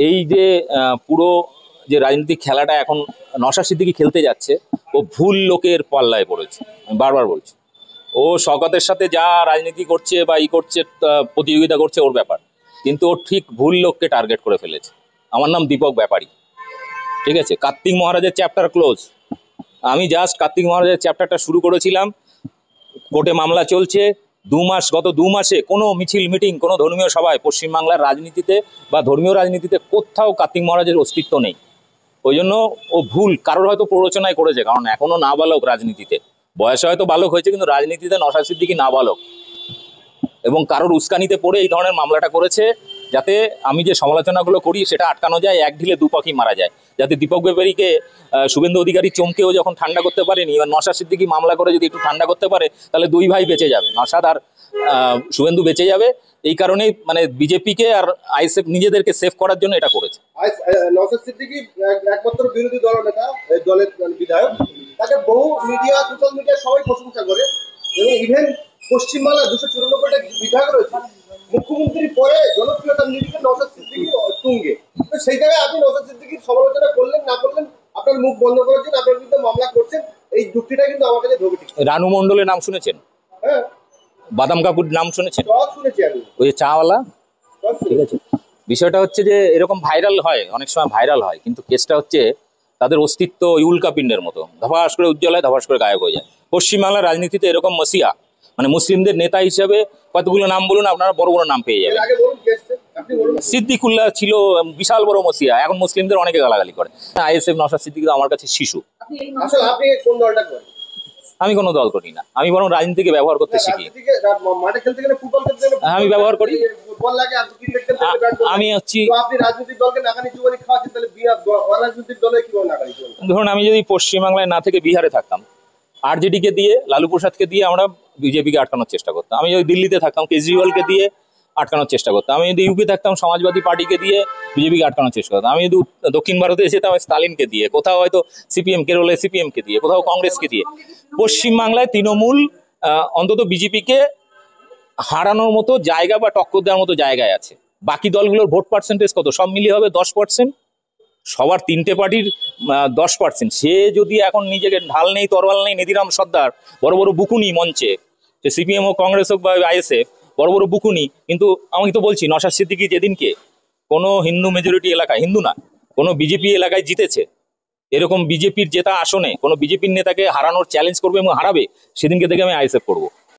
এই যে পুরো যে রাজনৈতিক খেলাটা এখন নওশাদ সিদ্দিকী খেলতে যাচ্ছে, ও ভুল লোকের পাল্লায় পড়েছে। আমি বারবার বলছি, ও শওকতের সাথে যা রাজনীতি করছে বা করছে, প্রতিযোগিতা করছে ওর ব্যাপার, কিন্তু ও ঠিক ভুল লোককে টার্গেট করে ফেলেছে। আমার নাম দীপক ব্যাপারী, ঠিক আছে? কার্তিক মহারাজের চ্যাপ্টার ক্লোজ। আমি জাস্ট কার্তিক মহারাজের চ্যাপ্টারটা শুরু করেছিলাম, কোর্টে মামলা চলছে। গত 2 মাসে কোনো মিছিল মিটিং, কোনো ধর্মীয় সভায় পশ্চিমবাংলার রাজনীতিতে বা ধর্মীয় রাজনীতিতে কোথাও কার্তিক মহারাজের অস্তিত্ব নেই। ওই জন্য ও ভুল কারোর হয়তো প্ররোচনায় করেছে, কারণ এখনো নাবালক রাজনীতিতে, বয়সে হয়তো বালক হয়েছে, কিন্তু রাজনীতিতে নওশাদ সিদ্দিকী নাবালক, এবং কারোর উস্কানিতে পড়ে এই ধরনের মামলাটা করেছে, যাতে আমি যে সমালোচনাগুলো করি সেটা আটকানো যায়, এক ঢিলে দু পাখি মারা যায়। যাতে দীপক ব্যাপারীকে শুভেন্দু অধিকারী চমকেও যখন ঠান্ডা করতে পারেনি, এবার নওশাদ সিদ্দিকী মামলা করে যদি একটু ঠান্ডা করতে পারে, তাহলে দুই ভাই বেঁচে যাবে, নওশাদ আর শুভেন্দু বেঁচে যাবে। এই কারণেই মানে বিজেপিকে আর আইএসএফ নিজেদেরকে সেভ করার জন্য এটা করেছে। নওশাদ সিদ্দিকী একমাত্র বিরোধী দলনেতা, দলের বিধায়ক, তাকে বহু মিডিয়া, সোশ্যাল মিডিয়া সবাই প্রশংসা করে, এবং ইভেন পশ্চিমবাংলায় 294টা বিধায়ক রয়েছে। মুখ্যমন্ত্রীর পরে জনপ্রিয়তার নিরিখে নওশাদ সিদ্দিকী তুঙ্গে। তো সেই জায়গায় আপনি নওশাদ সিদ্দিকীর সমালোচনা করলেন না করলেন, আপনার মুখ বন্ধ করার জন্য আপনার বিরুদ্ধে মামলা করছেন, এই যুক্তিটা কিন্তু আমার কাছে ধোবে। রানু মণ্ডলের নাম শুনেছেন? হ্যাঁ। বাদাম কাকুর নাম শুনেছেন? শুনেছি আমি, ওই চাওয়ালা। ঠিক আছে, বিষয়টা হচ্ছে যে এরকম ভাইরাল হয়, অনেক সময় ভাইরাল হয়, কিন্তু কেসটা হচ্ছে তাদের অস্তিত্ব ওই উল্কাপিণ্ডের মতো, ধপাস করে উজ্জ্বল হয়, ধপাস করে গায়েব হয়ে যায়। পশ্চিমবাংলার রাজনীতিতে এরকম মসিয়া, মানে মুসলিমদের নেতা হিসেবে কতগুলো নাম বলুন, আপনারা বড় বড় নাম পেয়ে যাবেন। সিদ্দিকুল্লাহ ছিল বিশাল বড় মসিয়া, এখন মুসলিমদের অনেকে গালাগালি করে। আইএসএফ নওশাদ সিদ্দিকী আমার কাছে শিশু। আপনি কোন দলটা করেন? আমি কোনো দল করি না, আমি বরং রাজনীতিকে ব্যবহার করতে শিখি। মাঠে খেলতে গেলে ফুটবল খেলতে গেলে আমি ব্যবহার করি। ফুটবল লাগে, আর ক্রিকেট খেলতে গেলে ব্যাট বল। আমি হচ্ছি, আপনি রাজনৈতিক দলকে নাকানি চুবানি খাওয়াচ্ছেন, তাহলে রাজনৈতিক দলে কিভাবে নাকানি চুবানি? ধরুন আমি যদি পশ্চিমবাংলায় না থেকে বিহারে থাকতাম, আরজেডিকে দিয়ে, লালু প্রসাদকে দিয়ে আমরা বিজেপিকে আটকানোর চেষ্টা করতাম। আমি যদি দিল্লিতে থাকতাম, কেজরিওয়ালকে দিয়ে আটকানোর চেষ্টা করতাম। আমি যদি ইউপি থাকতাম, সমাজবাদী পার্টিকে দিয়ে বিজেপিকে আটকানোর চেষ্টা করতাম। আমি যদি দক্ষিণ ভারতে যেতাম, স্টালিনকে দিয়ে, কোথাও হয়তো সিপিএম, কেরলে সিপিএমকে দিয়ে, কোথাও কংগ্রেসকে দিয়ে। পশ্চিমবাংলায় তৃণমূল অন্তত বিজেপিকে হারানোর মতো জায়গা বা টক্কর দেওয়ার মতো জায়গায় আছে। বাকি দলগুলোর ভোট পার্সেন্টেজ কত? সব মিলিয়ে হবে 10%। সবার 3টে পার্টির 10%। সে যদি এখন নিজেকে ঢাল নেই, তরোয়াল নেই, নেদিরাম সর্দার বড় বড় বুকুনি মঞ্চে, সে সিপিএম হোক, কংগ্রেস হোক বা আইএসএফ, বড় বড় বুকুনি। কিন্তু আমি তো বলছি, নওশাদ সিদ্দিকী যেদিনকে কোনো হিন্দু মেজরিটি এলাকায়, হিন্দু না, কোনো বিজেপি এলাকায় জিতেছে, এরকম বিজেপির জেতা আসনে কোনো বিজেপির নেতাকে হারানোর চ্যালেঞ্জ করবে এবং হারাবে, সেদিনকে থেকে আমি আইএসএফ করবো।